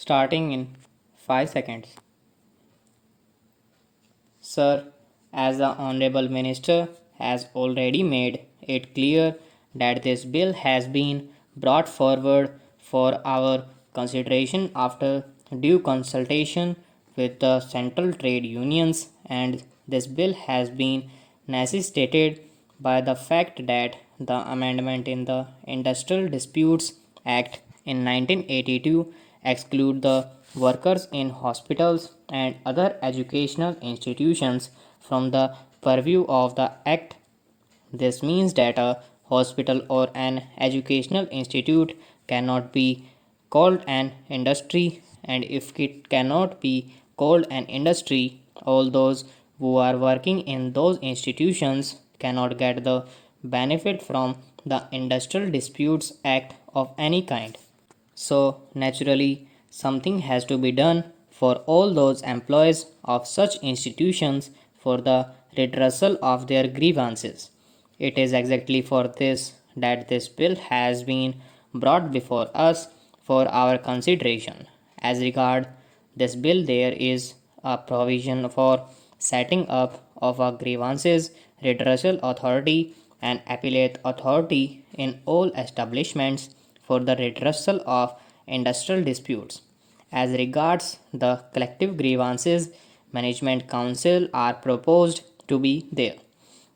starting in 5 seconds. Sir, as the Honorable Minister has already made it clear that this bill has been brought forward for our consideration after due consultation with the central trade unions, and this bill has been necessitated by the fact that the amendment in the Industrial Disputes Act in 1982 exclude the workers in hospitals and other educational institutions from the purview of the Act. This means that a hospital or an educational institute cannot be called an industry, and if it cannot be called an industry, all those who are working in those institutions cannot get the benefit from the Industrial Disputes Act of any kind. So, naturally, something has to be done for all those employees of such institutions for the redressal of their grievances. It is exactly for this that this bill has been brought before us for our consideration. As regard this bill, there is a provision for setting up of a grievances redressal authority and appellate authority in all establishments for the redressal of industrial disputes. As regards the collective grievances, management council are proposed to be there.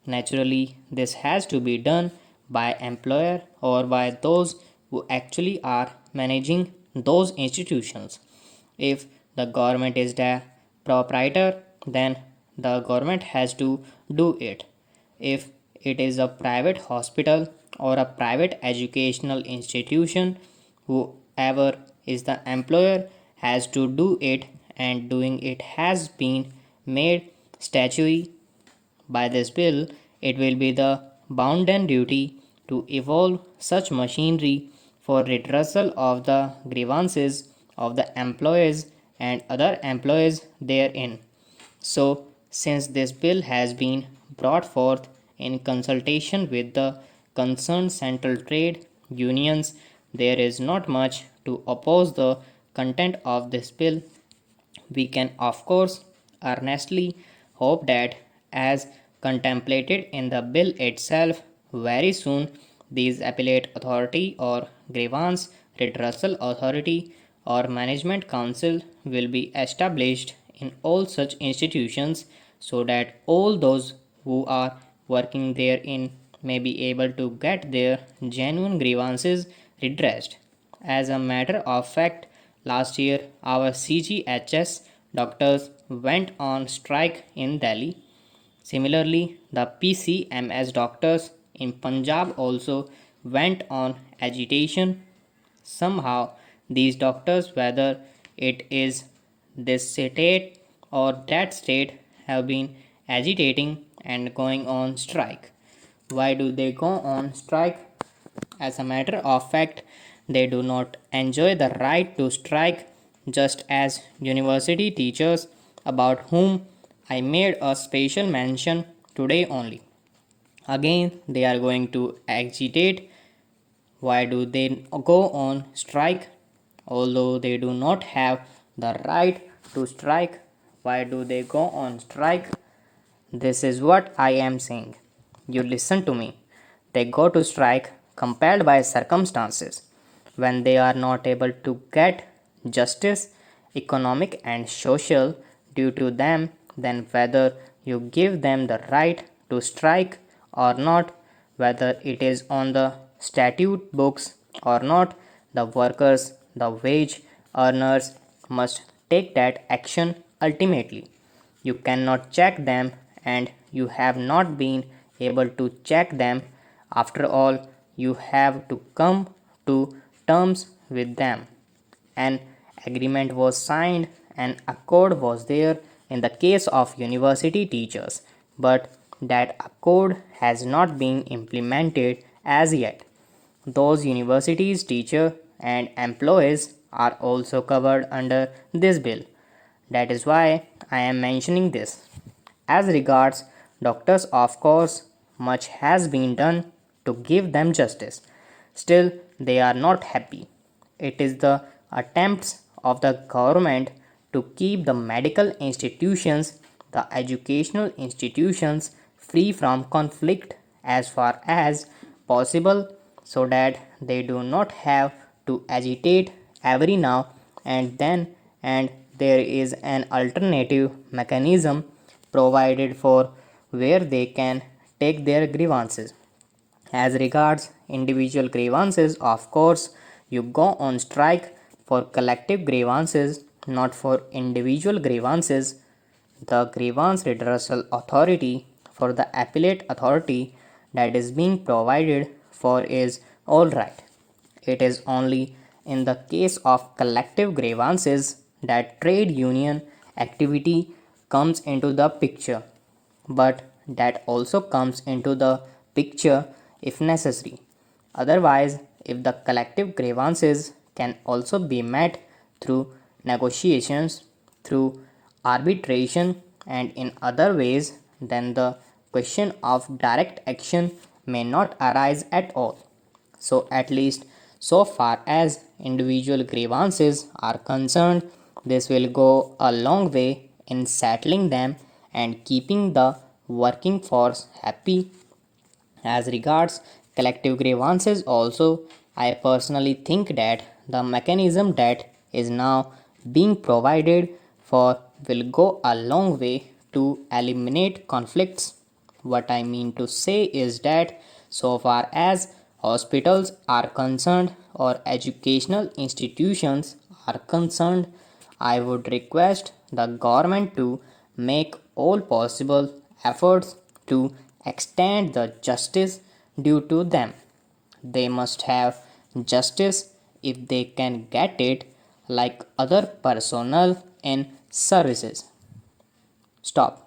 Naturally, this has to be done by employer or by those who actually are managing those institutions. If the government is the proprietor, then the government has to do it. If it is a private hospital or a private educational institution, whoever is the employer has to do it, and doing it has been made statutory by this bill. It will be the bounden duty to evolve such machinery for redressal of the grievances of the employees and other employees therein. So, since this bill has been brought forth in consultation with the concerned central trade unions, there is not much to oppose the content of this bill. We can, of course, earnestly hope that, as contemplated in the bill itself, very soon these appellate authority or grievance redressal authority or management council will be established in all such institutions, so that all those who are working therein may be able to get their genuine grievances redressed. As a matter of fact, last year our CGHS doctors went on strike in Delhi. Similarly, the PCMS doctors in Punjab also went on agitation. Somehow, these doctors, whether it is this state or that state, have been agitating and going on strike. Why do they go on strike? As a matter of fact, they do not enjoy the right to strike, just as university teachers, about whom I made a special mention today only. Again, they are going to agitate. Why do they go on strike? Although they do not have the right to strike, why do they go on strike? This is what I am saying. You listen to me. They go to strike compelled by circumstances. When they are not able to get justice, economic and social, due to them, then whether you give them the right to strike or not, whether it is on the statute books or not, the workers, the wage earners must take that action ultimately. You cannot check them, and you have not been able to check them. After all, you have to come to terms with them. An agreement was signed, an accord was there in the case of university teachers, but that accord has not been implemented as yet. Those universities teachers and employees are also covered under this bill. That is why I am mentioning this. As regards doctors, of course, much has been done to give them justice. Still, they are not happy. It is the attempts of the government to keep the medical institutions, the educational institutions free from conflict as far as possible so that they do not have to agitate every now and then, and there is an alternative mechanism provided for where they can take their grievances. As regards individual grievances, of course, you go on strike for collective grievances, not for individual grievances. The grievance redressal authority for the appellate authority that is being provided for is alright. It is only in the case of collective grievances that trade union activity comes into the picture, but that also comes into the picture if necessary. Otherwise, if the collective grievances can also be met through negotiations, through arbitration, and in other ways, then the question of direct action may not arise at all. So, at least so far as individual grievances are concerned, this will go a long way in settling them and keeping the working force happy. As regards collective grievances, also, I personally think that the mechanism that is now being provided for will go a long way to eliminate conflicts. What I mean to say is that so far as hospitals are concerned or educational institutions are concerned, I would request the government to make all possible efforts to extend the justice due to them. They must have justice if they can get it, like other personnel in services. Stop.